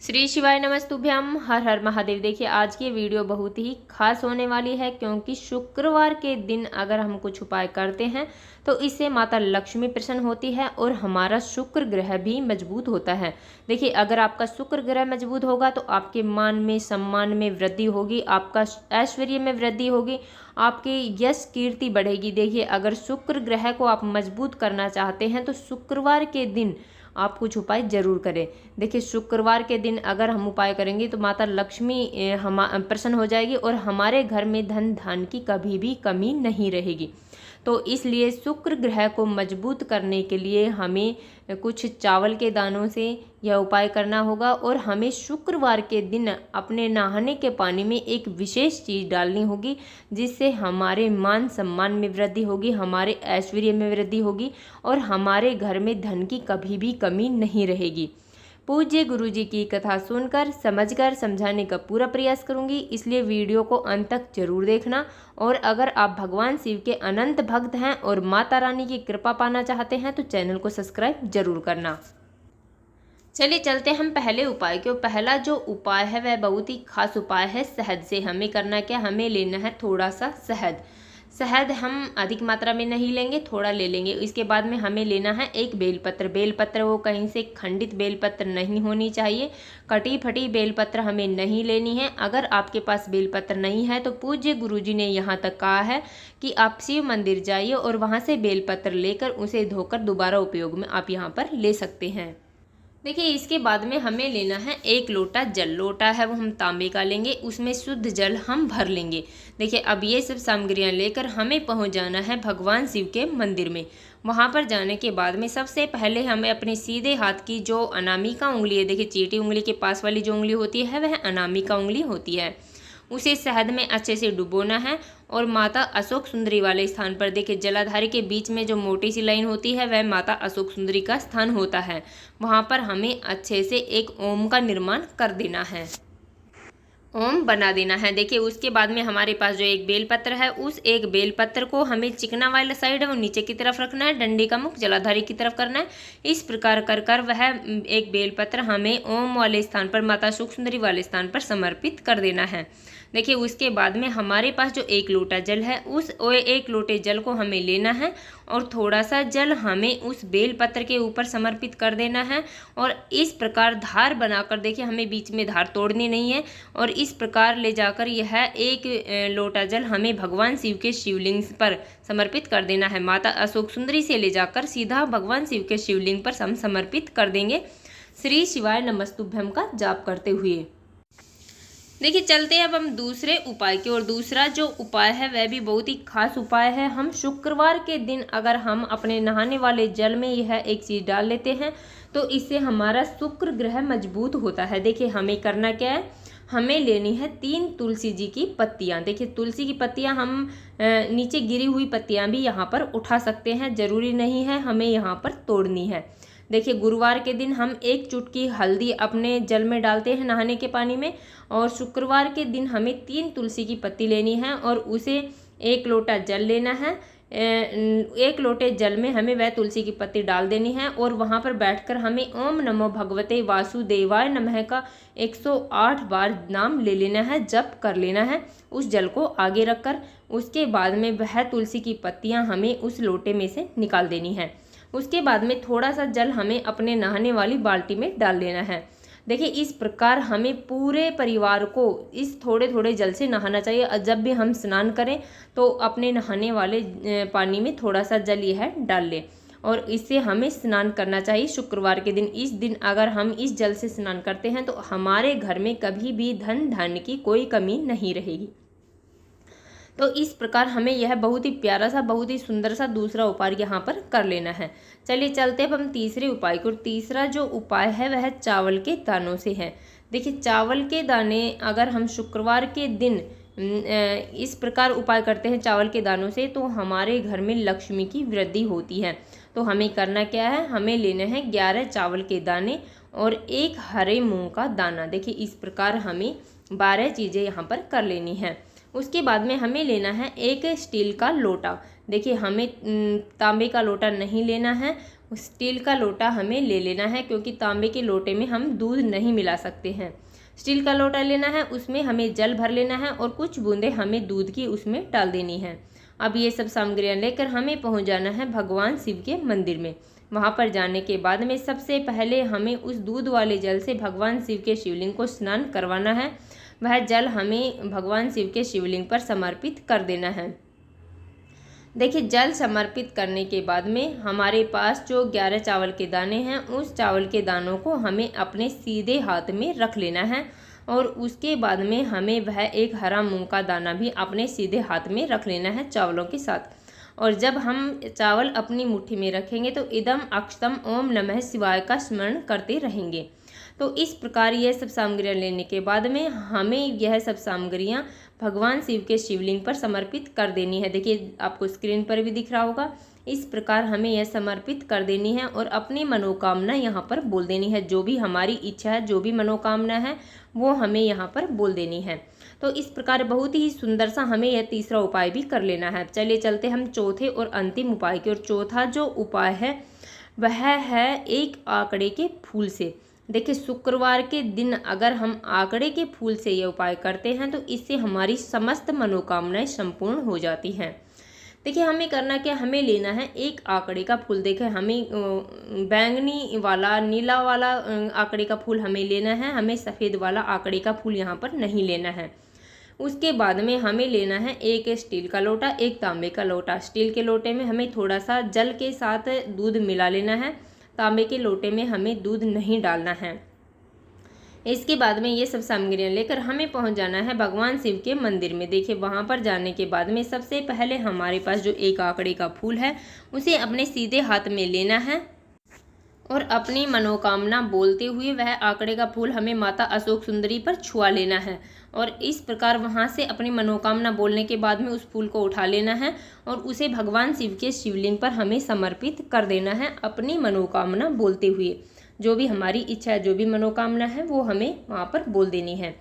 श्री शिवाय नमस्तुभ्यम। हर हर महादेव। देखिए आज की वीडियो बहुत ही खास होने वाली है क्योंकि शुक्रवार के दिन अगर हम कुछ उपाय करते हैं तो इससे माता लक्ष्मी प्रसन्न होती है और हमारा शुक्र ग्रह भी मजबूत होता है। देखिए अगर आपका शुक्र ग्रह मजबूत होगा तो आपके मान में सम्मान में वृद्धि होगी, आपका ऐश्वर्य में वृद्धि होगी, आपकी यश कीर्ति बढ़ेगी। देखिए अगर शुक्र ग्रह को आप मजबूत करना चाहते हैं तो शुक्रवार के दिन आप कुछ उपाय जरूर करें। देखिए शुक्रवार के दिन अगर हम उपाय करेंगे तो माता लक्ष्मी हम प्रसन्न हो जाएगी और हमारे घर में धन धान की कभी भी कमी नहीं रहेगी। तो इसलिए शुक्र ग्रह को मजबूत करने के लिए हमें कुछ चावल के दानों से यह उपाय करना होगा और हमें शुक्रवार के दिन अपने नहाने के पानी में एक विशेष चीज़ डालनी होगी जिससे हमारे मान सम्मान में वृद्धि होगी, हमारे ऐश्वर्य में वृद्धि होगी और हमारे घर में धन की कभी भी कमी नहीं रहेगी। पूज्य गुरुजी की कथा सुनकर समझकर समझाने का पूरा प्रयास करूंगी, इसलिए वीडियो को अंत तक जरूर देखना। और अगर आप भगवान शिव के अनंत भक्त हैं और माता रानी की कृपा पाना चाहते हैं तो चैनल को सब्सक्राइब जरूर करना। चलिए चलते हम पहले उपाय के। पहला जो उपाय है वह बहुत ही खास उपाय है शहद से। हमें करना क्या, हमें लेना है थोड़ा सा शहद। शहद हम अधिक मात्रा में नहीं लेंगे, थोड़ा ले लेंगे। इसके बाद में हमें लेना है एक बेलपत्र। बेलपत्र वो कहीं से खंडित बेलपत्र नहीं होनी चाहिए, कटी फटी बेलपत्र हमें नहीं लेनी है। अगर आपके पास बेलपत्र नहीं है तो पूज्य गुरुजी ने यहाँ तक कहा है कि आप शिव मंदिर जाइए और वहाँ से बेलपत्र लेकर उसे धोकर दोबारा उपयोग में आप यहाँ पर ले सकते हैं। देखिए इसके बाद में हमें लेना है एक लोटा जल। लोटा है वो हम तांबे का लेंगे, उसमें शुद्ध जल हम भर लेंगे। देखिए अब ये सब सामग्रियां लेकर हमें पहुंच जाना है भगवान शिव के मंदिर में। वहां पर जाने के बाद में सबसे पहले हमें अपने सीधे हाथ की जो अनामिका उंगली है, देखिए चीटी उंगली के पास वाली जो उंगली होती है वह अनामिका उंगली होती है, उसे शहद में अच्छे से डुबोना है। और माता अशोक सुंदरी वाले स्थान पर देखिए जलाधारी के बीच में जो मोटी सी लाइन होती है वह माता अशोक सुंदरी का स्थान होता है। वहाँ पर हमें अच्छे से एक ओम का निर्माण कर देना है, ओम बना देना है। देखिए उसके बाद में हमारे पास जो एक बेलपत्र है उस एक बेलपत्र को हमें चिकना वाला साइड है वो नीचे की तरफ रखना है, डंडे का मुख जलाधारी की तरफ करना है। इस प्रकार कर कर वह एक बेलपत्र हमें ओम वाले स्थान पर माता सुख सुंदरी वाले स्थान पर समर्पित कर देना है। देखिए उसके बाद में हमारे पास जो एक लोटा जल है उस एक लोटे जल को हमें लेना है और थोड़ा सा जल हमें उस बेलपत्र के ऊपर समर्पित कर देना है। और इस प्रकार धार बनाकर, देखिए हमें बीच में धार तोड़नी नहीं है, और इस प्रकार ले जाकर यह एक लोटा जल हमें भगवान शिव के शिवलिंग पर समर्पित कर देना है। माता अशोक सुंदरी से ले जाकर सीधा भगवान शिव के शिवलिंग पर हम समर्पित कर देंगे श्री शिवाय नमस्तुभ्यम का जाप करते हुए। देखिए चलते हैं अब हम दूसरे उपाय की ओर। दूसरा जो उपाय है वह भी बहुत ही खास उपाय है। हम शुक्रवार के दिन अगर हम अपने नहाने वाले जल में यह एक चीज़ डाल लेते हैं तो इससे हमारा शुक्र ग्रह मजबूत होता है। देखिए हमें करना क्या है, हमें लेनी है 3 तुलसी जी की पत्तियां। देखिए तुलसी की पत्तियां हम नीचे गिरी हुई पत्तियां भी यहाँ पर उठा सकते हैं, जरूरी नहीं है हमें यहाँ पर तोड़नी है। देखिए गुरुवार के दिन हम एक चुटकी हल्दी अपने जल में डालते हैं नहाने के पानी में, और शुक्रवार के दिन हमें 3 तुलसी की पत्ती लेनी है और उसे एक लोटा जल लेना है। एक लोटे जल में हमें वह तुलसी की पत्ती डाल देनी है और वहाँ पर बैठकर हमें ओम नमो भगवते वासुदेवाय नमः का 108 बार नाम ले लेना है, जप कर लेना है उस जल को आगे रखकर। उसके बाद में वह तुलसी की पत्तियाँ हमें उस लोटे में से निकाल देनी है। उसके बाद में थोड़ा सा जल हमें अपने नहाने वाली बाल्टी में डाल लेना है। देखिए इस प्रकार हमें पूरे परिवार को इस थोड़े थोड़े जल से नहाना चाहिए। जब भी हम स्नान करें तो अपने नहाने वाले पानी में थोड़ा सा जल यह डाल लें और इससे हमें स्नान करना चाहिए शुक्रवार के दिन। इस दिन अगर हम इस जल से स्नान करते हैं तो हमारे घर में कभी भी धन धान्य की कोई कमी नहीं रहेगी। तो इस प्रकार हमें यह बहुत ही प्यारा सा, बहुत ही सुंदर सा दूसरा उपाय यहाँ पर कर लेना है। चलिए चलते हैं हम तीसरे उपाय को। तीसरा जो उपाय है वह चावल के दानों से है। देखिए चावल के दाने अगर हम शुक्रवार के दिन इस प्रकार उपाय करते हैं चावल के दानों से तो हमारे घर में लक्ष्मी की वृद्धि होती है। तो हमें करना क्या है, हमें लेना है 11 चावल के दाने और 1 हरे मूंग का दाना। देखिए इस प्रकार हमें 12 चीज़ें यहाँ पर कर लेनी है। उसके बाद में हमें लेना है एक स्टील का लोटा। देखिए हमें तांबे का लोटा नहीं लेना है, स्टील का लोटा हमें ले लेना है, क्योंकि तांबे के लोटे में हम दूध नहीं मिला सकते हैं। स्टील का लोटा लेना है, उसमें हमें जल भर लेना है और कुछ बूंदें हमें दूध की उसमें डाल देनी है। अब ये सब सामग्रियाँ लेकर हमें पहुँच जाना है भगवान शिव के मंदिर में। वहाँ पर जाने के बाद में सबसे पहले हमें उस दूध वाले जल से भगवान शिव के शिवलिंग को स्नान करवाना है। वह जल हमें भगवान शिव के शिवलिंग पर समर्पित कर देना है। देखिए, जल समर्पित करने के बाद में हमारे पास जो 11 चावल के दाने हैं, उस चावल के दानों को हमें अपने सीधे हाथ में रख लेना है और उसके बाद में हमें वह एक हरा मूंग का दाना भी अपने सीधे हाथ में रख लेना है चावलों के साथ। और जब हम चावल अपनी मुट्ठी में रखेंगे तो इदम अक्षतम ओम नमः शिवाय का स्मरण करते रहेंगे। तो इस प्रकार यह सब सामग्रियाँ लेने के बाद में हमें यह सब सामग्रियाँ भगवान शिव के शिवलिंग पर समर्पित कर देनी है। देखिए, आपको स्क्रीन पर भी दिख रहा होगा। इस प्रकार हमें यह समर्पित कर देनी है और अपनी मनोकामना यहाँ पर बोल देनी है। जो भी हमारी इच्छा है, जो भी मनोकामना है, वो हमें यहाँ पर बोल देनी है। तो इस प्रकार बहुत ही सुंदर सा हमें यह तीसरा उपाय भी कर लेना है। चलिए चलते हम चौथे और अंतिम उपाय की। और चौथा जो उपाय है वह है एक आंकड़े के फूल से। देखिए, शुक्रवार के दिन अगर हम आंकड़े के फूल से ये उपाय करते हैं तो इससे हमारी समस्त मनोकामनाएं संपूर्ण हो जाती हैं। देखिए, हमें करना क्या, हमें लेना है एक आंकड़े का फूल। देखिए, हमें बैंगनी वाला, नीला वाला आंकड़े का फूल हमें लेना है। हमें सफ़ेद वाला आंकड़े का फूल यहाँ पर नहीं लेना है। उसके बाद में हमें लेना है एक स्टील का लोटा, एक तांबे का लोटा। स्टील के लोटे में हमें थोड़ा सा जल के साथ दूध मिला लेना है। तांबे के लोटे में हमें दूध नहीं डालना है। इसके बाद में ये सब सामग्रियाँ लेकर हमें पहुंच जाना है भगवान शिव के मंदिर में। देखिए, वहां पर जाने के बाद में सबसे पहले हमारे पास जो एक आंकड़े का फूल है उसे अपने सीधे हाथ में लेना है और अपनी मनोकामना बोलते हुए वह आंकड़े का फूल हमें माता अशोक सुंदरी पर छुआ लेना है। और इस प्रकार वहां से अपनी मनोकामना बोलने के बाद में उस फूल को उठा लेना है और उसे भगवान शिव के शिवलिंग पर हमें समर्पित कर देना है अपनी मनोकामना बोलते हुए। जो भी हमारी इच्छा है, जो भी मनोकामना है, वो हमें वहाँ पर बोल देनी है।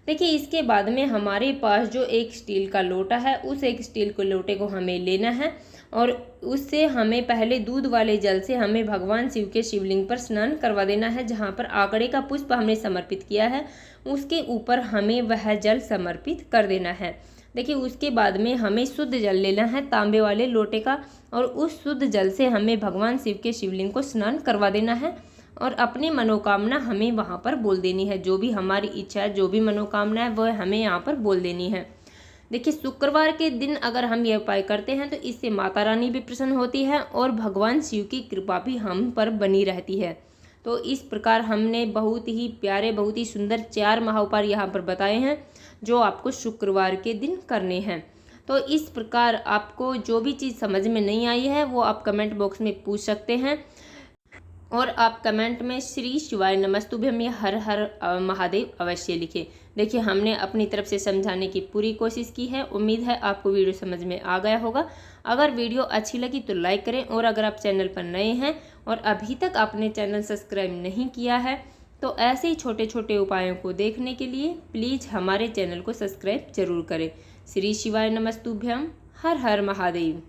देखिए, इसके बाद में हमारे पास जो एक स्टील का लोटा है, उस एक स्टील के लोटे को हमें लेना है और उससे हमें पहले दूध वाले जल से हमें भगवान शिव के शिवलिंग पर स्नान करवा देना है। जहाँ पर आंकड़े का पुष्प हमने समर्पित किया है उसके ऊपर हमें वह जल समर्पित कर देना है। देखिए, उसके बाद में हमें शुद्ध जल लेना है तांबे वाले लोटे का और उस शुद्ध जल से हमें भगवान शिव के शिवलिंग को स्नान करवा देना है और अपनी मनोकामना हमें वहाँ पर बोल देनी है। जो भी हमारी इच्छा है, जो भी मनोकामना है, वह हमें यहाँ पर बोल देनी है। देखिए, शुक्रवार के दिन अगर हम यह उपाय करते हैं तो इससे माता रानी भी प्रसन्न होती है और भगवान शिव की कृपा भी हम पर बनी रहती है। तो इस प्रकार हमने बहुत ही प्यारे, बहुत ही सुंदर 4 महाउपाय यहाँ पर बताए हैं जो आपको शुक्रवार के दिन करने हैं। तो इस प्रकार आपको जो भी चीज़ समझ में नहीं आई है वो आप कमेंट बॉक्स में पूछ सकते हैं और आप कमेंट में श्री शिवाय नमस्तुभ्यम या हर हर महादेव अवश्य लिखें। देखिए, हमने अपनी तरफ से समझाने की पूरी कोशिश की है। उम्मीद है आपको वीडियो समझ में आ गया होगा। अगर वीडियो अच्छी लगी तो लाइक करें और अगर आप चैनल पर नए हैं और अभी तक आपने चैनल सब्सक्राइब नहीं किया है तो ऐसे ही छोटे छोटे उपायों को देखने के लिए प्लीज़ हमारे चैनल को सब्सक्राइब जरूर करें। श्री शिवाय नमस्तुभ्यम, हर हर महादेव।